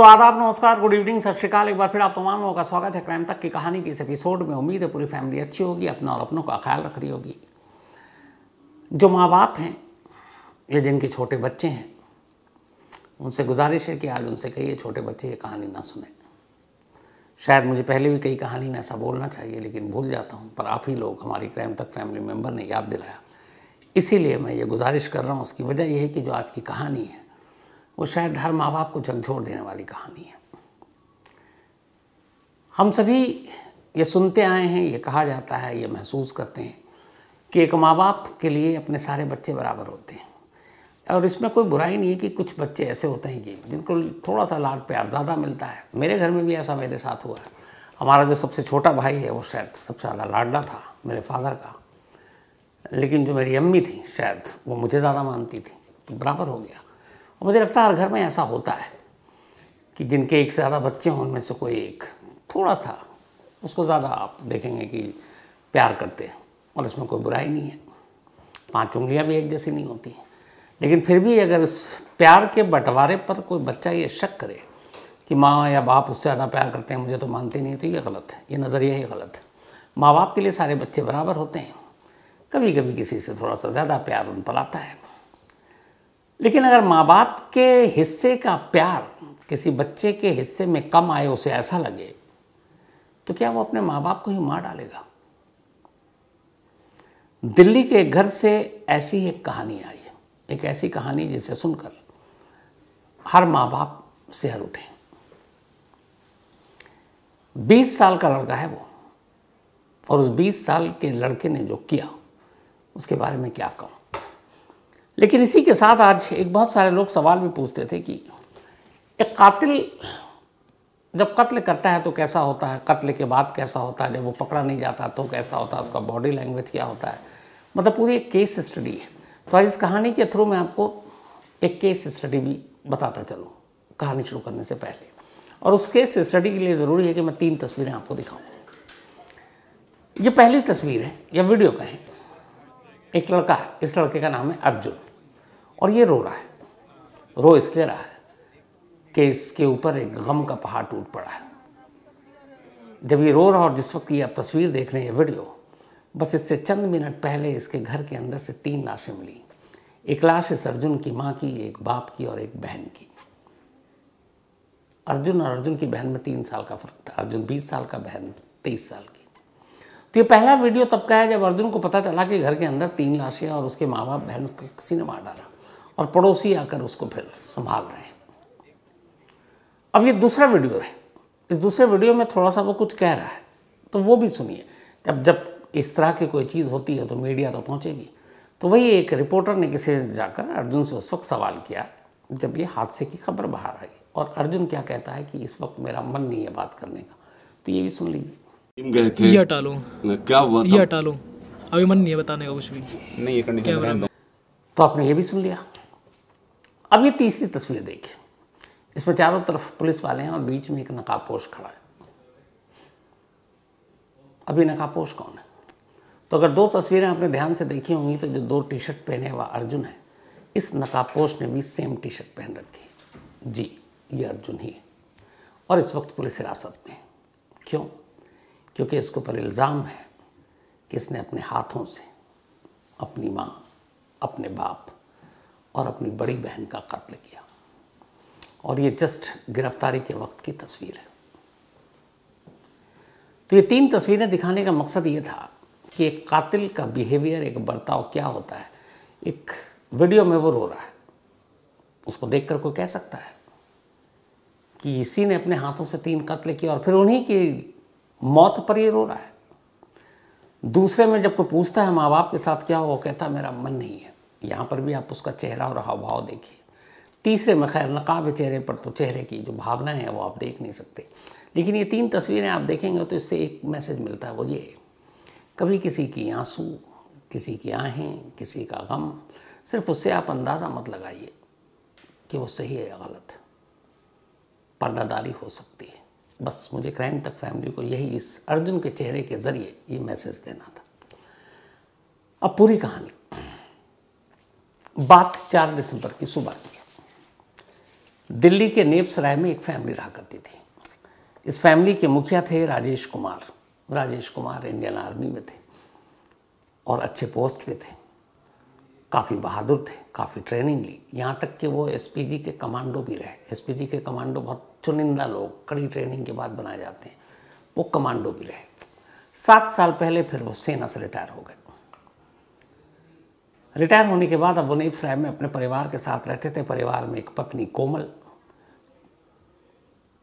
तो आदाब, नमस्कार, गुड इवनिंग, सत श्रीकाल। एक बार फिर आप तमाम लोगों का स्वागत है क्राइम तक की कहानी की इस एपिसोड में। उम्मीद है पूरी फैमिली अच्छी होगी, अपना और अपनों का ख्याल रख रही होगी। जो माँ बाप हैं या जिनके छोटे बच्चे हैं, उनसे गुजारिश है कि आज उनसे कहिए छोटे बच्चे ये कहानी ना सुने। शायद मुझे पहले भी कई कहानी में ऐसा बोलना चाहिए, लेकिन भूल जाता हूँ, पर आप ही लोग, हमारी क्राइम तक फैमिली मेम्बर ने याद दिलाया, इसीलिए मैं ये गुजारिश कर रहा हूँ। उसकी वजह यह है कि जो आज की कहानी है वो शायद हर माँ बाप को झकझोर देने वाली कहानी है। हम सभी ये सुनते आए हैं, ये कहा जाता है, ये महसूस करते हैं कि एक माँ बाप के लिए अपने सारे बच्चे बराबर होते हैं। और इसमें कोई बुराई नहीं है कि कुछ बच्चे ऐसे होते हैं कि जिनको थोड़ा सा लाड प्यार ज़्यादा मिलता है। मेरे घर में भी ऐसा मेरे साथ हुआ है। हमारा जो सबसे छोटा भाई है वो शायद सबसे ज़्यादा लाडला था मेरे फादर का, लेकिन जो मेरी अम्मी थी शायद वो मुझे ज़्यादा मानती थी, तो बराबर हो गया। और मुझे लगता है हर घर में ऐसा होता है कि जिनके एक से ज़्यादा बच्चे हों, उनमें से कोई एक थोड़ा सा उसको ज़्यादा आप देखेंगे कि प्यार करते हैं, और इसमें कोई बुराई नहीं है। 5 उंगलियां भी एक जैसी नहीं होती, लेकिन फिर भी अगर इस प्यार के बंटवारे पर कोई बच्चा ये शक करे कि माँ या बाप उससे ज़्यादा प्यार करते हैं, मुझे तो मानते नहीं, तो ये गलत है, ये नज़रिया ही गलत है। माँ बाप के लिए सारे बच्चे बराबर होते हैं। कभी कभी किसी से थोड़ा सा ज़्यादा प्यार उन पर आता है, लेकिन अगर माँ बाप के हिस्से का प्यार किसी बच्चे के हिस्से में कम आए, उसे ऐसा लगे, तो क्या वो अपने माँ बाप को ही मार डालेगा? दिल्ली के एक घर से ऐसी एक कहानी आई है, एक ऐसी कहानी जिसे सुनकर हर माँ बाप सिहर उठे। 20 साल का लड़का है वो, और उस 20 साल के लड़के ने जो किया उसके बारे में क्या कहूँ। लेकिन इसी के साथ आज एक बहुत सारे लोग सवाल भी पूछते थे कि एक कातिल जब कत्ल करता है तो कैसा होता है, कत्ल के बाद कैसा होता है, जब वो पकड़ा नहीं जाता तो कैसा होता है, उसका बॉडी लैंग्वेज क्या होता है, मतलब पूरी एक केस स्टडी है। तो आज इस कहानी के थ्रू मैं आपको एक केस स्टडी भी बताता चलूँ कहानी शुरू करने से पहले। और उस केस स्टडी के लिए ज़रूरी है कि मैं 3 तस्वीरें आपको दिखाऊँ। ये पहली तस्वीर है या वीडियो का है, एक लड़का है, इस लड़के का नाम है अर्जुन, और ये रो रहा है। रो इसलिए रहा है कि इसके ऊपर एक गम का पहाड़ टूट पड़ा है। जब ये रो रहा, और जिस वक्त ये आप तस्वीर देख रहे हैं, वीडियो, बस इससे चंद मिनट पहले इसके घर के अंदर से 3 लाशें मिली। एक लाश इस अर्जुन की माँ की, एक बाप की और एक बहन की। अर्जुन और अर्जुन की बहन में 3 साल का फर्क था। अर्जुन 20 साल का, बहन 23 साल की। तो ये पहला वीडियो तब का है जब अर्जुन को पता चला कि घर के अंदर 3 लाशें और उसके माँ बाप, बहन को किसी ने मार डाला, और पड़ोसी आकर उसको फिर संभाल रहे हैं। अब ये दूसरा वीडियो है। इस दूसरे वीडियो में थोड़ा सा वो कुछ कह रहा है, तो वो भी सुनिए। जब इस तरह की कोई चीज़ होती है तो मीडिया तो पहुंचेगी। तो वही एक रिपोर्टर ने किसी ने जाकर अर्जुन से उस वक्त सवाल किया जब ये हादसे की खबर बाहर आई, और अर्जुन क्या कहता है कि इस वक्त मेरा मन नहीं है बात करने का। तो ये भी सुन लीजिए। गए थे, ये हटा लो, क्या हुआ ये हटा लो, अभी मन नहीं है बताने का कुछ भी। नहीं, ये कंडीशन कैमरा रहने में। दो। तो आपने ये भी सुन लिया। अब ये तीसरी तस्वीर देखिए। इसमें चारों तरफ पुलिस वाले हैं और बीच में एक नकाबपोश खड़ा है। अभी नकाबपोश कौन है? तो अगर 2 तस्वीरें आपने ध्यान से देखी होंगी, तो जो 2 टी-शर्ट पहने हुआ अर्जुन है, इस नकाबपोश ने भी सेम टी-शर्ट पहन रखी है। जी, ये अर्जुन ही है, और इस वक्त पुलिस हिरासत में है। क्यों? क्योंकि इसके ऊपर इल्ज़ाम है कि इसने अपने हाथों से अपनी माँ, अपने बाप और अपनी बड़ी बहन का कत्ल किया। और ये जस्ट गिरफ्तारी के वक्त की तस्वीर है। तो ये 3 तस्वीरें दिखाने का मकसद ये था कि एक कातिल का बिहेवियर, एक बर्ताव क्या होता है। एक वीडियो में वो रो रहा है, उसको देखकर कोई कह सकता है कि इसी ने अपने हाथों से 3 कत्ल किए और फिर उन्हीं की मौत पर ये रो रहा है। दूसरे में जब कोई पूछता है माँ बाप के साथ क्या हो, वो कहता है मेरा मन नहीं है। यहाँ पर भी आप उसका चेहरा और हाव भाव देखिए। तीसरे में खैर नकाब है चेहरे पर, तो चेहरे की जो भावनाएं हैं वो आप देख नहीं सकते। लेकिन ये 3 तस्वीरें आप देखेंगे तो इससे एक मैसेज मिलता है, वो ये, कभी किसी की आंसू, किसी की आहें, किसी का गम, सिर्फ उससे आप अंदाज़ा मत लगाइए कि वो सही है या गलत है। पर्दादारी हो सकती है। बस मुझे क्राइम तक फैमिली को यही इस अर्जुन के चेहरे के ज़रिए ये मैसेज देना था। अब पूरी कहानी। बात 4 दिसंबर की सुबह की है। दिल्ली के नेप्सराय में एक फैमिली रहा करती थी। इस फैमिली के मुखिया थे राजेश कुमार। राजेश कुमार इंडियन आर्मी में थे और अच्छे पोस्ट पे थे, काफ़ी बहादुर थे, काफ़ी ट्रेनिंग ली, यहाँ तक कि वो एसपीजी के कमांडो भी रहे। एसपीजी के कमांडो बहुत चुनिंदा लोग कड़ी ट्रेनिंग के बाद बनाए जाते हैं, वो कमांडो भी रहे। 7 साल पहले फिर वो सेना से रिटायर हो गए। रिटायर होने के बाद अब वो नेप्सराय में अपने परिवार के साथ रहते थे। परिवार में एक पत्नी कोमल,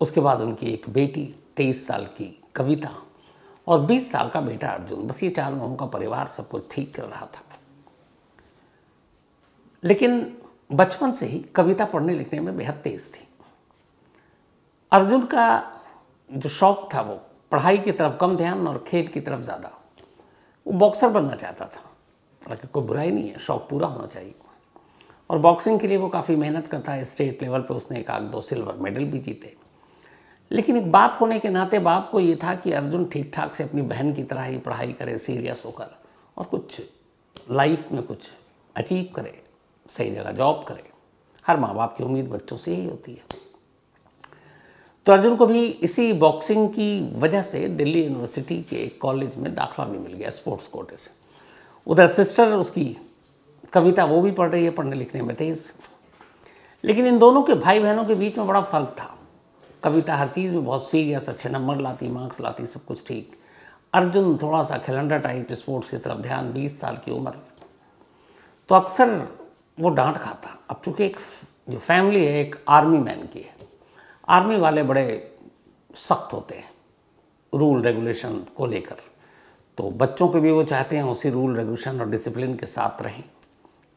उसके बाद उनकी एक बेटी 23 साल की कविता और 20 साल का बेटा अर्जुन। बस ये 4 लोगों का परिवार सब कुछ ठीक कर रहा था। लेकिन बचपन से ही कविता पढ़ने लिखने में बेहद तेज थी। अर्जुन का जो शौक था वो पढ़ाई की तरफ कम ध्यान और खेल की तरफ ज़्यादा। वो बॉक्सर बनना चाहता था, हालांकि कोई बुराई नहीं है, शौक पूरा होना चाहिए। और बॉक्सिंग के लिए वो काफ़ी मेहनत करता है। स्टेट लेवल पे उसने 1-2 सिल्वर मेडल भी जीते। लेकिन एक बाप होने के नाते बाप को ये था कि अर्जुन ठीक ठाक से अपनी बहन की तरह ही पढ़ाई करे, सीरियस होकर, और कुछ लाइफ में कुछ अचीव करे, सही जगह जॉब करे। हर माँ बाप की उम्मीद बच्चों से ही होती है। तो अर्जुन को भी इसी बॉक्सिंग की वजह से दिल्ली यूनिवर्सिटी के एक कॉलेज में दाखिला भी मिल गया, स्पोर्ट्स कोटे से। उधर सिस्टर उसकी कविता, वो भी पढ़ रही है, पढ़ने लिखने में तेज। लेकिन इन दोनों के भाई बहनों के बीच में बड़ा फर्क था। कविता हर चीज़ में बहुत सीरियस, अच्छे नंबर लाती, मार्क्स लाती, सब कुछ ठीक। अर्जुन थोड़ा सा खिलंडा टाइप, स्पोर्ट्स की तरफ ध्यान, 20 साल की उम्र। तो अक्सर वो डांट खाता। अब चूँकि एक जो फैमिली है एक आर्मी मैन की है, आर्मी वाले बड़े सख्त होते हैं रूल रेगुलेशन को लेकर। तो बच्चों के भी वो चाहते हैं उसी रूल रेगुलेशन और डिसिप्लिन के साथ रहें।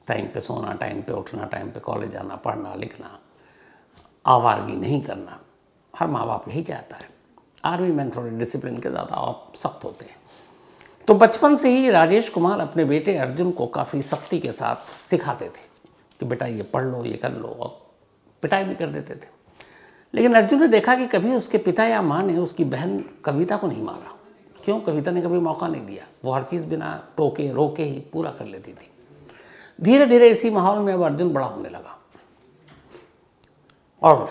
टाइम पे सोना, टाइम पे उठना, टाइम पे कॉलेज जाना, पढ़ना लिखना, आवारगी नहीं करना। हर माँ बाप यही चाहता है। आर्मी मैन थोड़े डिसिप्लिन के ज़्यादा और सख्त होते हैं। तो बचपन से ही राजेश कुमार अपने बेटे अर्जुन को काफ़ी सख्ती के साथ सिखाते थे कि बेटा ये पढ़ लो, ये कर लो, और पिटाई भी कर देते थे। लेकिन अर्जुन ने देखा कि कभी उसके पिता या माँ ने उसकी बहन कविता को नहीं मारा। क्यों? कविता ने कभी मौका नहीं दिया। वो हर चीज़ बिना टोके रोके ही पूरा कर लेती थी। धीरे धीरे इसी माहौल में अब अर्जुन बड़ा होने लगा और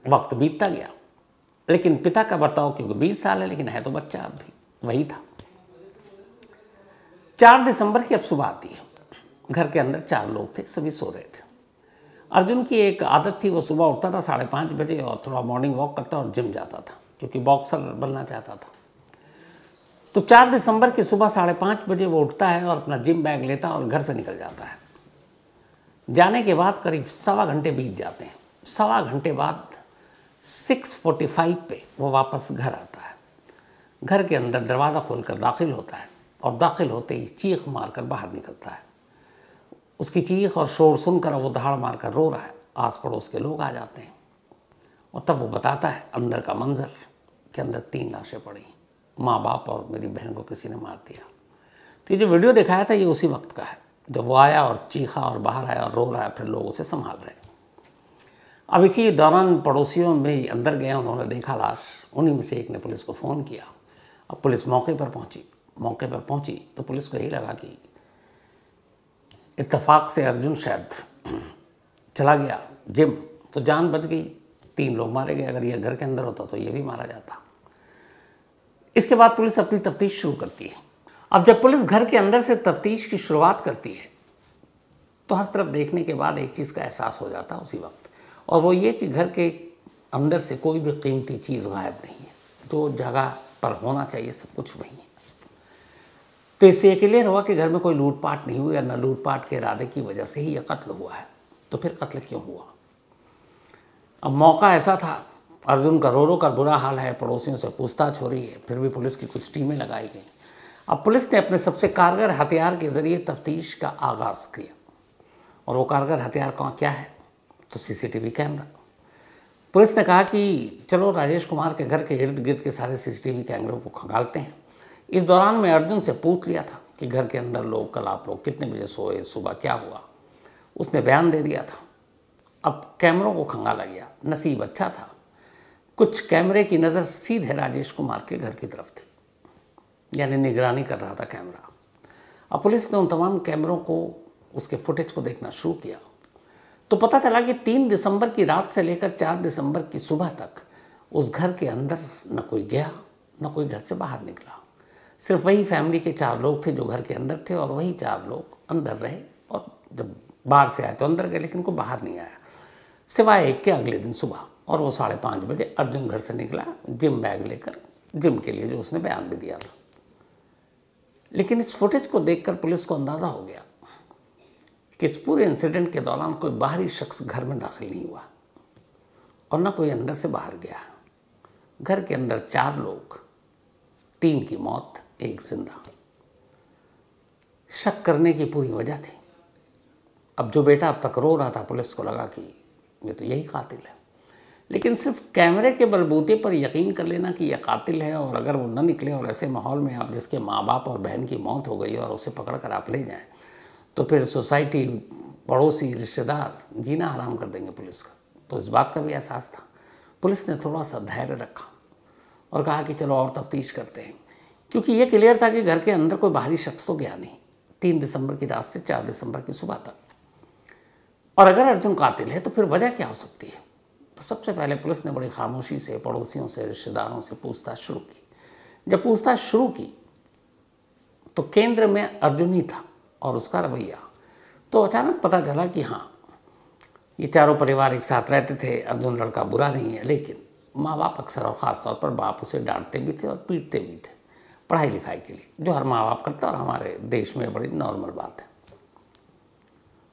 वक्त बीतता गया। लेकिन पिता का बर्ताव, क्योंकि 20 साल है लेकिन है तो बच्चा अब भी, वही था। 4 दिसंबर की अब सुबह आती है। घर के अंदर 4 लोग थे, सभी सो रहे थे। अर्जुन की एक आदत थी, वो सुबह उठता था 5:30 बजे और थोड़ा मॉर्निंग वॉक करता और जिम जाता था, क्योंकि बॉक्सर बनना चाहता था। तो 4 दिसंबर की सुबह 5:30 बजे वो उठता है और अपना जिम बैग लेता और घर से निकल जाता है। जाने के बाद करीब 1.25 घंटे बीत जाते हैं। 1.25 घंटे बाद 6:45 पे वो वापस घर आता है। घर के अंदर दरवाज़ा खोलकर दाखिल होता है और दाखिल होते ही चीख मारकर बाहर निकलता है। उसकी चीख और शोर सुनकर वो दहाड़ मारकर रो रहा है। आस पड़ोस के लोग आ जाते हैं और तब वो बताता है अंदर का मंजर कि अंदर 3 लाशें पड़ी, माँ बाप और मेरी बहन को किसी ने मार दिया। तो ये जो वीडियो दिखाया था ये उसी वक्त का है, जब वो आया और चीखा और बाहर आया और रो रहा है, फिर लोग उसे संभाल रहे हैं। अब इसी दौरान पड़ोसियों में अंदर गए, उन्होंने देखा लाश। उन्हीं में से एक ने पुलिस को फ़ोन किया। अब पुलिस मौके पर पहुंची तो पुलिस को यही लगा कि इत्तेफाक से अर्जुन शायद चला गया जिम, तो जान बच गई। 3 लोग मारे गए। अगर ये घर के अंदर होता तो ये भी मारा जाता। इसके बाद पुलिस अपनी तफ्तीश शुरू करती है। अब जब पुलिस घर के अंदर से तफ्तीश की शुरुआत करती है तो हर तरफ देखने के बाद एक चीज़ का एहसास हो जाता है उसी वक्त, और वो ये कि घर के अंदर से कोई भी कीमती चीज़ गायब नहीं है। जो जगह पर होना चाहिए सब कुछ वहीं है। तो इससे क्लियर हुआ कि घर में कोई लूटपाट नहीं हुई, और न लूटपाट के इरादे की वजह से ही यह कत्ल हुआ है। तो फिर कत्ल क्यों हुआ? अब मौका ऐसा था, अर्जुन का रो कर बुरा हाल है, पड़ोसियों से पूछताछ हो रही है, फिर भी पुलिस की कुछ टीमें लगाई गई। अब पुलिस ने अपने सबसे कारगर हथियार के ज़रिए तफ्तीश का आगाज़ किया, और वो कारगर हथियार क्या है? तो सीसीटीवी कैमरा। पुलिस ने कहा कि चलो राजेश कुमार के घर के इर्द गिर्द के सारे सीसीटीवी कैमरों को खंगालते हैं। इस दौरान मैं अर्जुन से पूछ लिया था कि घर के अंदर लोग, कल आप लोग कितने बजे सोए, सुबह क्या हुआ? उसने बयान दे दिया था। अब कैमरों को खंगाला गया। नसीब अच्छा था, कुछ कैमरे की नज़र सीधे राजेश कुमार के घर की तरफ थी, यानी निगरानी कर रहा था कैमरा। अब पुलिस ने उन तमाम कैमरों को, उसके फुटेज को देखना शुरू किया तो पता चला कि 3 दिसंबर की रात से लेकर 4 दिसंबर की सुबह तक उस घर के अंदर न कोई गया न कोई घर से बाहर निकला। सिर्फ वही फैमिली के 4 लोग थे जो घर के अंदर थे और वही 4 लोग अंदर रहे, और जब बाहर से आए तो अंदर गए, लेकिन कोई बाहर नहीं आया सिवाय एक के अगले दिन सुबह। और वो 5:30 बजे अर्जुन घर से निकला जिम बैग लेकर, जिम के लिए जो उसने बयान भी दिया था। लेकिन इस फुटेज को देखकर पुलिस को अंदाज़ा हो गया कि इस पूरे इंसिडेंट के दौरान कोई बाहरी शख्स घर में दाखिल नहीं हुआ और न कोई अंदर से बाहर गया। घर के अंदर 4 लोग, 3 की मौत, 1 जिंदा। शक करने की पूरी वजह थी। अब जो बेटा अब तक रो रहा था, पुलिस को लगा कि ये तो यही कातिल है। लेकिन सिर्फ कैमरे के बलबूते पर यकीन कर लेना कि यह कातिल है, और अगर वो न निकले और ऐसे माहौल में आप जिसके माँ बाप और बहन की मौत हो गई और उसे पकड़ कर आप ले जाएं, तो फिर सोसाइटी, पड़ोसी, रिश्तेदार जीना हराम कर देंगे पुलिस का। तो इस बात का भी एहसास था। पुलिस ने थोड़ा सा धैर्य रखा और कहा कि चलो और तफ्तीश करते हैं, क्योंकि ये क्लियर था कि घर के अंदर कोई बाहरी शख्स तो गया नहीं 3 दिसंबर की रात से 4 दिसंबर की सुबह तक। और अगर अर्जुन कातिल है तो फिर वजह क्या हो सकती है? तो सबसे पहले पुलिस ने बड़ी खामोशी से पड़ोसियों से, रिश्तेदारों से पूछताछ शुरू की। जब पूछताछ शुरू की तो केंद्र में अर्जुन ही था और उसका रवैया। तो अचानक पता चला कि हाँ, ये चारों परिवार एक साथ रहते थे, अर्जुन लड़का बुरा नहीं है, लेकिन माँ बाप अक्सर और ख़ास तौर पर बाप उसे डांटते भी थे और पीटते भी थे पढ़ाई लिखाई के लिए, जो हर माँ बाप करता और हमारे देश में बड़ी नॉर्मल बात है।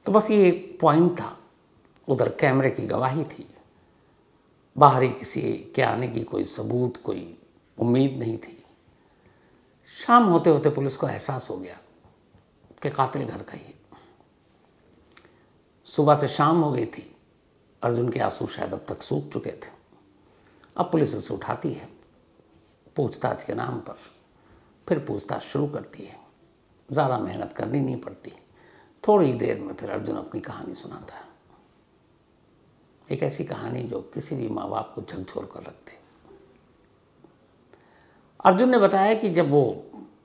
तो बस ये एक पॉइंट था। उधर कैमरे की गवाही थी, बाहरी किसी के आने की कोई सबूत, कोई उम्मीद नहीं थी। शाम होते होते पुलिस को एहसास हो गया कि कातिल घर का ही है। सुबह से शाम हो गई थी, अर्जुन के आंसू शायद अब तक सूख चुके थे। अब पुलिस उसे उठाती है पूछताछ के नाम पर, फिर पूछताछ शुरू करती है। ज़्यादा मेहनत करनी नहीं पड़ती, थोड़ी देर में फिर अर्जुन अपनी कहानी सुनाता है। एक ऐसी कहानी जो किसी भी माँ बाप को झकझोर कर रखते। अर्जुन ने बताया कि जब वो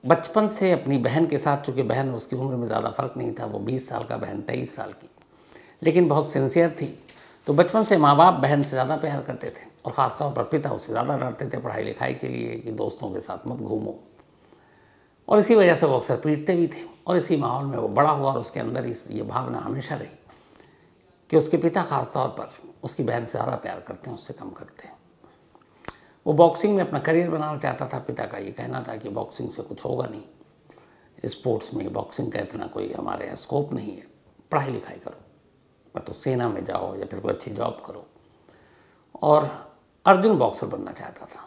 बचपन से अपनी बहन के साथ, चूँकि बहन उसकी उम्र में ज़्यादा फ़र्क नहीं था, वो 20 साल का, बहन 23 साल की, लेकिन बहुत सिंसियर थी, तो बचपन से माँ बाप बहन से ज़्यादा प्यार करते थे और ख़ासतौर पर पिता उससे ज़्यादा डरते थे पढ़ाई लिखाई के लिए कि दोस्तों के साथ मत घूमो, और इसी वजह से वो अक्सर पीटते भी थे। और इसी माहौल में वो बड़ा हुआ और उसके अंदर ये भावना हमेशा रही कि उसके पिता ख़ास तौर पर उसकी बहन से ज़्यादा प्यार करते हैं, उससे कम करते हैं। वो बॉक्सिंग में अपना करियर बनाना चाहता था। पिता का ये कहना था कि बॉक्सिंग से कुछ होगा नहीं, स्पोर्ट्स में बॉक्सिंग का इतना कोई हमारे यहाँ स्कोप नहीं है, पढ़ाई लिखाई करो, मैं तो सेना में जाओ या फिर कोई अच्छी जॉब करो। और अर्जुन बॉक्सर बनना चाहता था।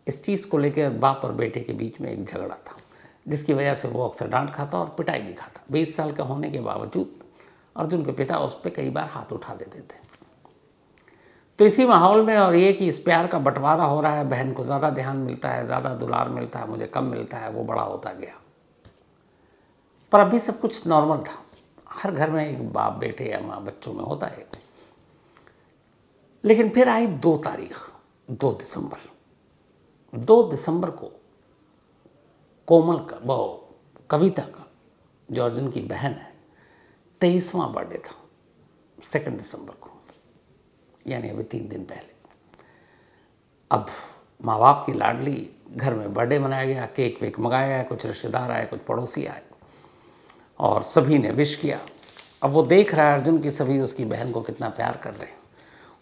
इस चीज़ को लेकर बाप और बेटे के बीच में एक झगड़ा था, जिसकी वजह से वो अक्सर डांट खाता और पिटाई भी खाता। 20 साल का होने के बावजूद अर्जुन के पिता उस पर कई बार हाथ उठा देते थे। तो इसी माहौल में, और ये कि इस प्यार का बंटवारा हो रहा है, बहन को ज़्यादा ध्यान मिलता है, ज़्यादा दुलार मिलता है, मुझे कम मिलता है, वो बड़ा होता गया। पर अभी सब कुछ नॉर्मल था। हर घर में एक बाप बेटे या माँ बच्चों में होता है। लेकिन फिर आई 2 तारीख, 2 दिसंबर। 2 दिसंबर को कोमल का, वो कविता का, जो अर्जुन की बहन है, 23वां बर्थडे था, 2 दिसंबर को, यानी अभी 3 दिन पहले। अब माँ बाप की लाडली, घर में बर्थडे मनाया गया, केक वेक मंगाया गया, कुछ रिश्तेदार आए, कुछ पड़ोसी आए और सभी ने विश किया। अब वो देख रहा है अर्जुन की सभी उसकी बहन को कितना प्यार कर रहे हैं।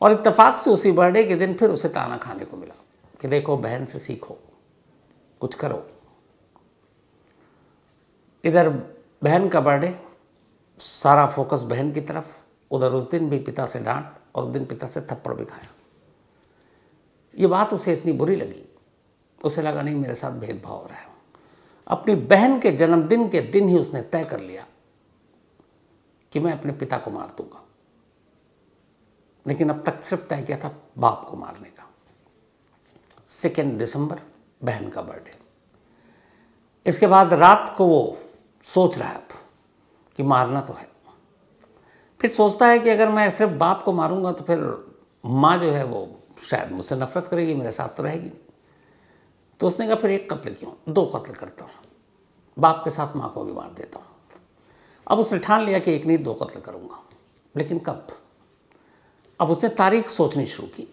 और इत्तेफाक से उसी बर्थडे के दिन फिर उसे ताना खाने को मिला कि देखो, बहन से सीखो, कुछ करो। इधर बहन का बर्थडे, सारा फोकस बहन की तरफ। उधर उस दिन भी पिता से डांट और उस दिन पिता से थप्पड़ भी खाया। ये बात उसे इतनी बुरी लगी, उसे लगा नहीं, मेरे साथ भेदभाव हो रहा है। अपनी बहन के जन्मदिन के दिन ही उसने तय कर लिया कि मैं अपने पिता को मार दूंगा। लेकिन अब तक सिर्फ तय किया था बाप को मारने का। 2 दिसंबर बहन का बर्थडे। इसके बाद रात को वो सोच रहा है अब कि मारना तो है। फिर सोचता है कि अगर मैं सिर्फ बाप को मारूंगा तो फिर माँ जो है वो शायद मुझसे नफरत करेगी, मेरे साथ तो रहेगी नहीं। तो उसने कहा फिर 1 कत्ल क्यों, 2 कत्ल करता हूँ, बाप के साथ माँ को भी मार देता हूँ। अब उसने ठान लिया कि 1 नहीं 2 कत्ल करूँगा। लेकिन कब? अब उसने तारीख सोचनी शुरू की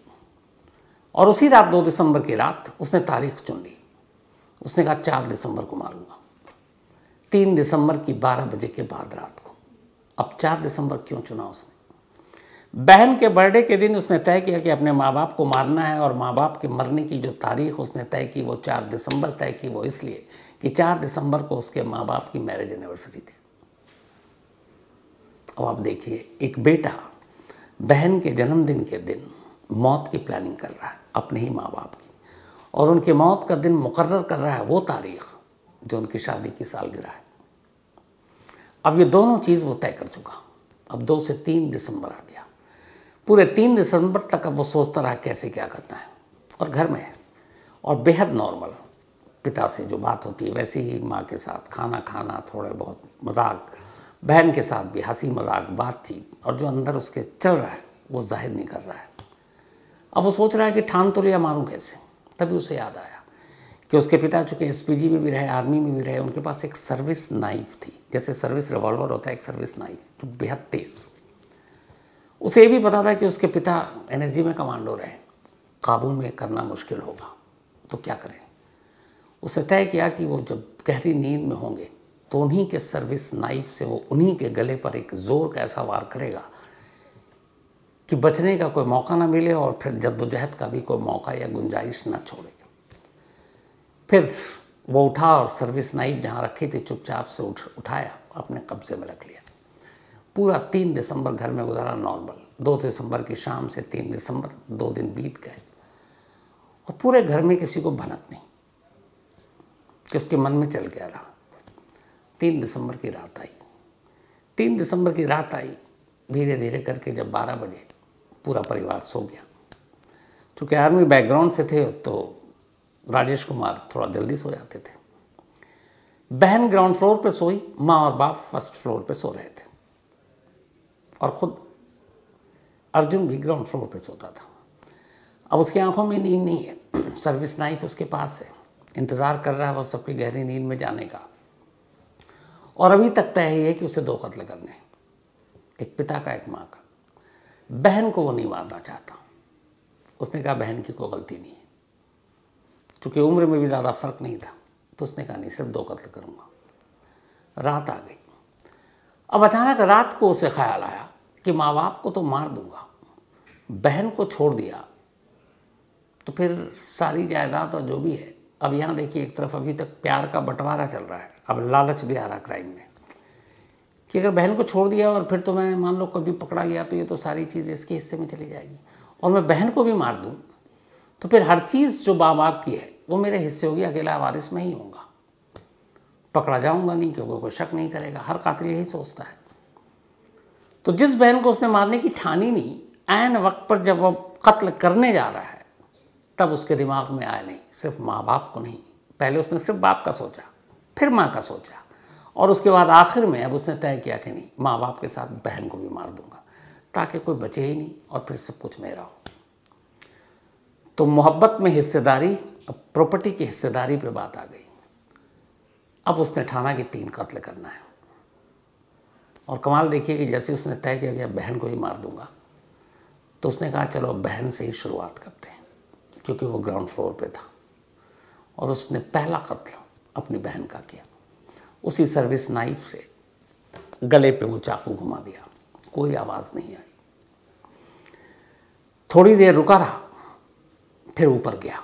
और उसी रात 2 दिसंबर की रात उसने तारीख चुन ली। उसने कहा 4 दिसंबर को मारूंगा, 3 दिसंबर की 12 बजे के बाद रात को। अब 4 दिसंबर क्यों चुना उसने? बहन के बर्थडे के दिन उसने तय किया कि अपने माँ बाप को मारना है, और माँ बाप के मरने की जो तारीख उसने तय की वो 4 दिसंबर तय की, वो इसलिए कि 4 दिसंबर को उसके माँ बाप की मैरिज एनिवर्सरी थी। अब आप देखिए, एक बेटा बहन के जन्मदिन के दिन मौत की प्लानिंग कर रहा है अपने ही माँ बाप की, और उनके मौत का दिन मुकर्रर कर रहा है वो तारीख जो उनकी शादी की सालगिरह है। अब ये दोनों चीज़ वो तय कर चुका। अब 2 से 3 दिसंबर आ गया। पूरे 3 दिसंबर तक अब वो सोचता रहा कैसे क्या करना है, और घर में है और बेहद नॉर्मल पिता से जो बात होती है वैसे ही माँ के साथ खाना खाना, थोड़े बहुत मजाक, बहन के साथ भी हंसी मजाक बातचीत, और जो अंदर उसके चल रहा है वो जाहिर नहीं कर रहा है। अब वो सोच रहा है कि ठान तो लिया, मारूं कैसे। तभी उसे याद आया कि उसके पिता चूँकि एसपीजी में भी रहे, आर्मी में भी रहे, उनके पास एक सर्विस नाइफ थी, जैसे सर्विस रिवॉल्वर होता है, एक सर्विस नाइफ जो बेहद तेज़। उसे ये भी पता था कि उसके पिता एनएसजी में कमांडो रहे, काबू में करना मुश्किल होगा, तो क्या करें। उसे तय किया कि वो जब गहरी नींद में होंगे तो उन्हीं के सर्विस नाइफ से वो उन्हीं के गले पर एक जोर का ऐसा वार करेगा कि बचने का कोई मौका ना मिले और फिर जद्दोजहद का भी कोई मौका या गुंजाइश ना छोड़े। फिर वो उठा और सर्विस नाइफ जहाँ रखी थी चुपचाप से उठाया, अपने कब्जे में रख लिया। पूरा 3 दिसंबर घर में गुजारा नॉर्मल। 2 दिसंबर की शाम से 3 दिसंबर 2 दिन बीत गए और पूरे घर में किसी को भनक नहीं कि उसके मन में चल गया रहा। 3 दिसंबर की रात आई। 3 दिसंबर की रात आई, धीरे धीरे करके जब 12 बजे पूरा परिवार सो गया। चूँकि आर्मी बैकग्राउंड से थे तो राजेश कुमार थोड़ा जल्दी सो जाते थे। बहन ग्राउंड फ्लोर पे सोई, माँ और बाप फर्स्ट फ्लोर पे सो रहे थे, और ख़ुद अर्जुन भी ग्राउंड फ्लोर पे सोता था। अब उसकी आंखों में नींद नहीं है, सर्विस नाइफ उसके पास है, इंतज़ार कर रहा है वो सबकी गहरी नींद में जाने का। और अभी तक तय है कि उसे 2 कत्ल करने हैं, एक पिता का एक माँ का। बहन को वो नहीं मारना चाहता। उसने कहा बहन की कोई गलती नहीं है, चूँकि उम्र में भी ज़्यादा फर्क नहीं था, तो उसने कहा नहीं, सिर्फ 2 कत्ल करूँगा। रात आ गई। अब अचानक रात को उसे ख्याल आया कि माँ बाप को तो मार दूंगा, बहन को छोड़ दिया तो फिर सारी जायदाद और जो भी है। अब यहाँ देखिए, एक तरफ अभी तक प्यार का बंटवारा चल रहा है, अब लालच भी आ रहा क्राइम में कि अगर बहन को छोड़ दिया और फिर तो मैं मान लो कभी पकड़ा गया तो ये तो सारी चीज़ इसके हिस्से में चली जाएगी, और मैं बहन को भी मार दूँ तो फिर हर चीज़ जो माँ बाप की है वो मेरे हिस्से होगी, अकेला वारिस में ही होऊंगा, पकड़ा जाऊंगा नहीं क्योंकि कोई शक नहीं करेगा। हर कातिल यही सोचता है। तो जिस बहन को उसने मारने की ठानी नहीं, ऐन वक्त पर जब वो कत्ल करने जा रहा है तब उसके दिमाग में आया नहीं, सिर्फ माँ बाप को नहीं, पहले उसने सिर्फ बाप का सोचा, फिर माँ का सोचा, और उसके बाद आखिर में अब उसने तय किया कि नहीं, माँ बाप के साथ बहन को भी मार दूंगा ताकि कोई बचे ही नहीं और फिर सब कुछ मेरा हो। तो मोहब्बत में हिस्सेदारी, अब प्रॉपर्टी की हिस्सेदारी पे बात आ गई। अब उसने ठाना कि 3 कत्ल करना है, और कमाल देखिए कि जैसे उसने तय किया कि बहन को ही मार दूंगा, तो उसने कहा चलो बहन से ही शुरुआत करते हैं, क्योंकि वो ग्राउंड फ्लोर पे था। और उसने पहला कत्ल अपनी बहन का किया। उसी सर्विस नाइफ से गले पे वो चाकू घुमा दिया, कोई आवाज़ नहीं आई। थोड़ी देर रुका रहा, फिर ऊपर गया।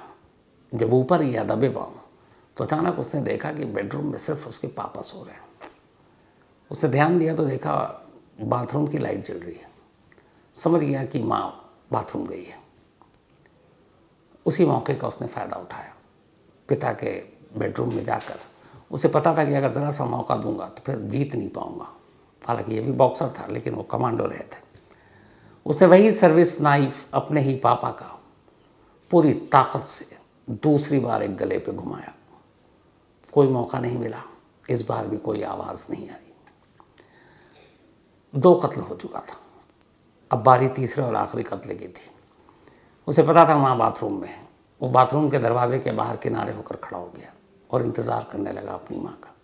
जब ऊपर गया दबे पाँव, तो अचानक उसने देखा कि बेडरूम में सिर्फ उसके पापा सो रहे हैं। उसने ध्यान दिया तो देखा बाथरूम की लाइट जल रही है। समझ गया कि माँ बाथरूम गई है। उसी मौके का उसने फ़ायदा उठाया। पिता के बेडरूम में जाकर, उसे पता था कि अगर ज़रा सा मौका दूंगा तो फिर जीत नहीं पाऊंगा। हालांकि ये भी बॉक्सर था, लेकिन वो कमांडो रहे थे। उसने वही सर्विस नाइफ अपने ही पापा का पूरी ताकत से दूसरी बार एक गले पे घुमाया। कोई मौका नहीं मिला, इस बार भी कोई आवाज़ नहीं आई। 2 कत्ल हो चुका था, अब बारी तीसरे और आखिरी कत्ल की थी। उसे पता था माँ बाथरूम में है। वो बाथरूम के दरवाजे के बाहर किनारे होकर खड़ा हो गया और इंतज़ार करने लगा अपनी माँ का।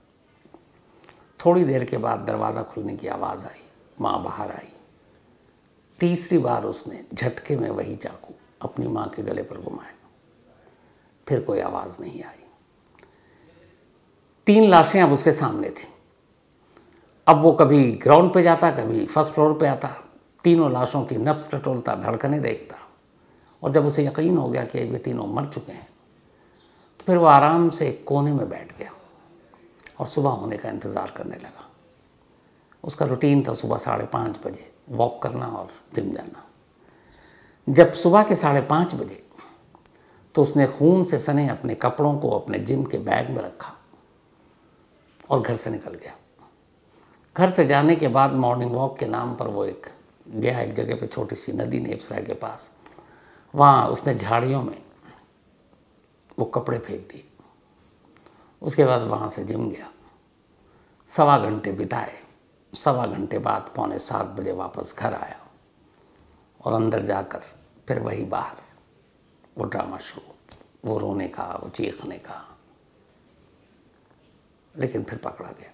थोड़ी देर के बाद दरवाज़ा खुलने की आवाज़ आई, माँ बाहर आई। तीसरी बार उसने झटके में वही चाकू अपनी माँ के गले पर घुमाया। फिर कोई आवाज़ नहीं आई। 3 लाशें अब उसके सामने थी। अब वो कभी ग्राउंड पे जाता, कभी फर्स्ट फ्लोर पे आता, तीनों लाशों की नब्ज़ टटोलता, धड़कनें देखता, और जब उसे यकीन हो गया कि वे तीनों मर चुके हैं तो फिर वो आराम से एक कोने में बैठ गया और सुबह होने का इंतज़ार करने लगा। उसका रूटीन था सुबह 5:30 बजे वॉक करना और जिम जाना। जब सुबह के 5:30 बजे तो उसने खून से सने अपने कपड़ों को अपने जिम के बैग में रखा और घर से निकल गया। घर से जाने के बाद मॉर्निंग वॉक के नाम पर वो एक जगह पे छोटी सी नदी नेप्सराय के पास, वहाँ उसने झाड़ियों में वो कपड़े फेंक दिए। उसके बाद वहाँ से जिम गया, 1.25 घंटे बिताए। 1.25 घंटे बाद 6:45 बजे वापस घर आया और अंदर जाकर फिर वही बाहर वो ड्रामा शुरू, वो रोने का, वो चीखने का। लेकिन फिर पकड़ा गया।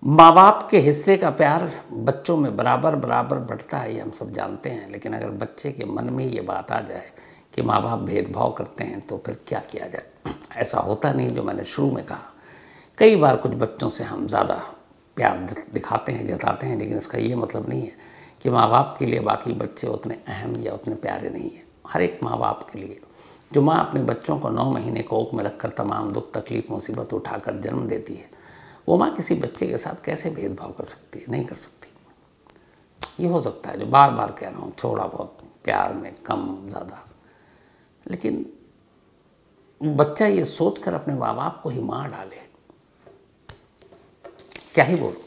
माँ बाप के हिस्से का प्यार बच्चों में बराबर बराबर बढ़ता है, ये हम सब जानते हैं। लेकिन अगर बच्चे के मन में ये बात आ जाए कि माँ बाप भेदभाव करते हैं तो फिर क्या किया जाए। ऐसा होता नहीं जो मैंने शुरू में कहा। कई बार कुछ बच्चों से हम ज़्यादा प्यार दिखाते हैं, जताते हैं, लेकिन इसका ये मतलब नहीं है कि माँ बाप के लिए बाकी बच्चे उतने अहम या उतने प्यारे नहीं हैं। हर एक माँ बाप के लिए, जो माँ अपने बच्चों को 9 महीने कोख में रखकर तमाम दुख तकलीफ मुसीबत उठाकर जन्म देती है, वो माँ किसी बच्चे के साथ कैसे भेदभाव कर सकती है? नहीं कर सकती। ये हो सकता है जो बार बार कह रहा हूँ, थोड़ा बहुत प्यार में कम ज़्यादा, लेकिन बच्चा ये सोचकर अपने माँ बाप को ही मार डाले, क्या ही बोलूं।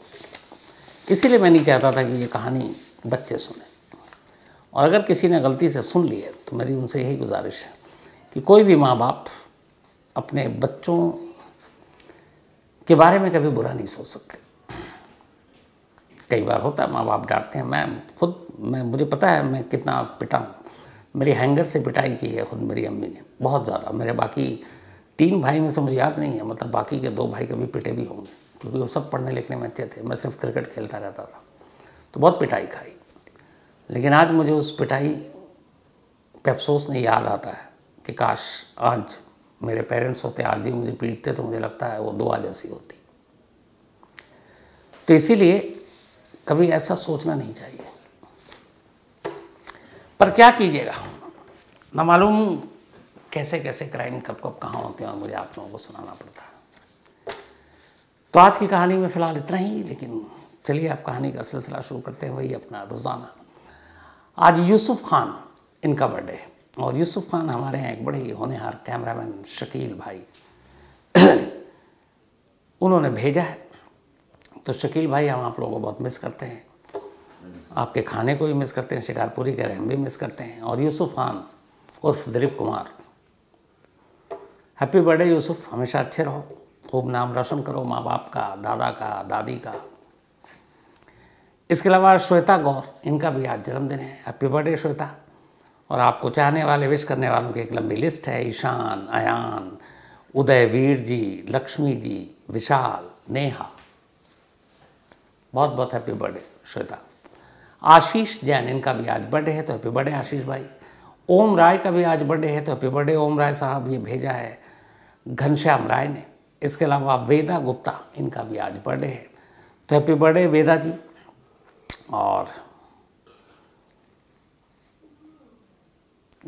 इसीलिए मैं नहीं चाहता था कि ये कहानी बच्चे सुने, और अगर किसी ने गलती से सुन ली है तो मेरी उनसे यही गुजारिश है कि कोई भी माँ बाप अपने बच्चों के बारे में कभी बुरा नहीं सोच सकते। कई बार होता है माँ बाप डांटते हैं। मुझे पता है मैं कितना पिटा हूँ। मेरी हैंगर से पिटाई की है खुद मेरी अम्मी ने, बहुत ज़्यादा। मेरे बाकी 3 भाई में से मुझे याद नहीं है, मतलब बाकी के 2 भाई कभी पिटे भी होंगे, क्योंकि वो सब पढ़ने लिखने में अच्छे थे। मैं सिर्फ क्रिकेट खेलता रहता था, तो बहुत पिटाई खाई। लेकिन आज मुझे उस पिटाई पे अफसोस नहीं, याद आता है कि काश आज मेरे पेरेंट्स होते, आज भी मुझे पीटते तो मुझे लगता है वो दुआ जैसी होती। तो इसीलिए कभी ऐसा सोचना नहीं चाहिए। पर क्या कीजिएगा, ना मालूम कैसे कैसे क्राइम कब कब कहाँ होते हैं और मुझे आप लोगों को सुनाना पड़ता है। तो आज की कहानी में फ़िलहाल इतना ही, लेकिन चलिए आप कहानी का सिलसिला शुरू करते हैं, वही अपना रोज़ाना। आज यूसुफ खान इनका बर्थडे है, और यूसुफ खान हमारे यहाँ एक बड़े ही होनहार कैमरामैन शकील भाई उन्होंने भेजा है। तो शकील भाई, हम आप लोगों को बहुत मिस करते हैं, आपके खाने को भी मिस करते हैं, शिकारपुरी के रहम भी मिस करते हैं। और यूसुफ खान उर्फ दिलीप कुमार, हैप्पी बर्थडे यूसुफ, हमेशा अच्छे रहो, खूब नाम रोशन करो माँ बाप का, दादा का, दादी का। इसके अलावा श्वेता गौर, इनका भी आज जन्मदिन है। Happy birthday Shweta. और आपको चाहने वाले, विश करने वालों की एक लंबी लिस्ट है। ईशान, अयान, उदयवीर जी, लक्ष्मी जी, विशाल, नेहा, बहुत बहुत हैप्पी बर्थडे श्वेता। आशीष जैन, इनका भी आज बर्थडे है, तो हैप्पी बर्थडे आशीष भाई। ओम राय का भी आज बर्थडे है, तो हैप्पी बर्थडे ओम राय साहब। ये भेजा है घनश्याम राय ने। इसके अलावा वेदा गुप्ता, इनका भी आज बर्थडे है, तो हैप्पी बर्थडे वेदा जी। और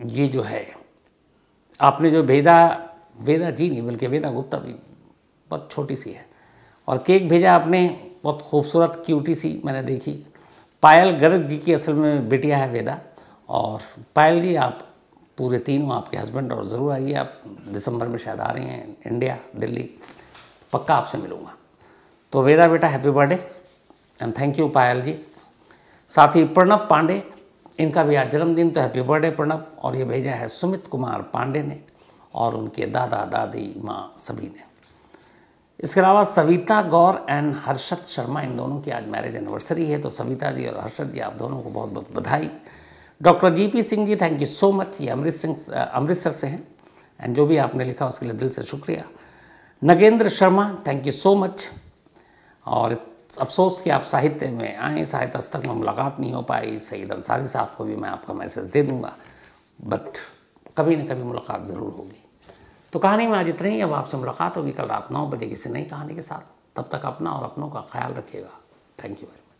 ये जो है आपने जो वेदा जी नहीं बल्कि वेदा गुप्ता भी बहुत छोटी सी है। और केक भेजा आपने, बहुत खूबसूरत क्यूटी सी मैंने देखी। पायल गर्ग जी की असल में बेटिया है वेदा। और पायल जी, आप पूरे तीनों, आपके हस्बैंड, और ज़रूर आइए, आप दिसंबर में शायद आ रही हैं इंडिया, दिल्ली, पक्का आपसे मिलूँगा। तो वेदा बेटा happy birthday and thank you Payal ji. साथ ही प्रणव पांडे, इनका भी आज जन्मदिन, तो हैप्पी बर्थडे प्रणव। और ये भेजा है सुमित कुमार पांडे ने और उनके दादा दादी माँ सभी ने। इसके अलावा सविता गौर एंड हर्षद शर्मा, इन दोनों की आज मैरिज एनिवर्सरी है, तो सविता जी और हर्षद जी, आप दोनों को बहुत बहुत बधाई। Doctor GP Singh ji, thank you so much, ये अमृतसर से हैं, एंड जो भी आपने लिखा उसके लिए दिल से शुक्रिया। Nagendra Sharma, thank you so much. और अफसोस कि आप साहित्य में आए, साहित्य हस्तक में मुलाकात नहीं हो पाई। सईद अंसारी साहब को भी मैं आपका मैसेज दे दूंगा, बट कभी न कभी मुलाकात ज़रूर होगी। तो कहानी में आज इतना ही। अब आपसे मुलाकात होगी कल रात 9 बजे किसी नई कहानी के साथ। तब तक अपना और अपनों का ख्याल रखिएगा। Thank you very much.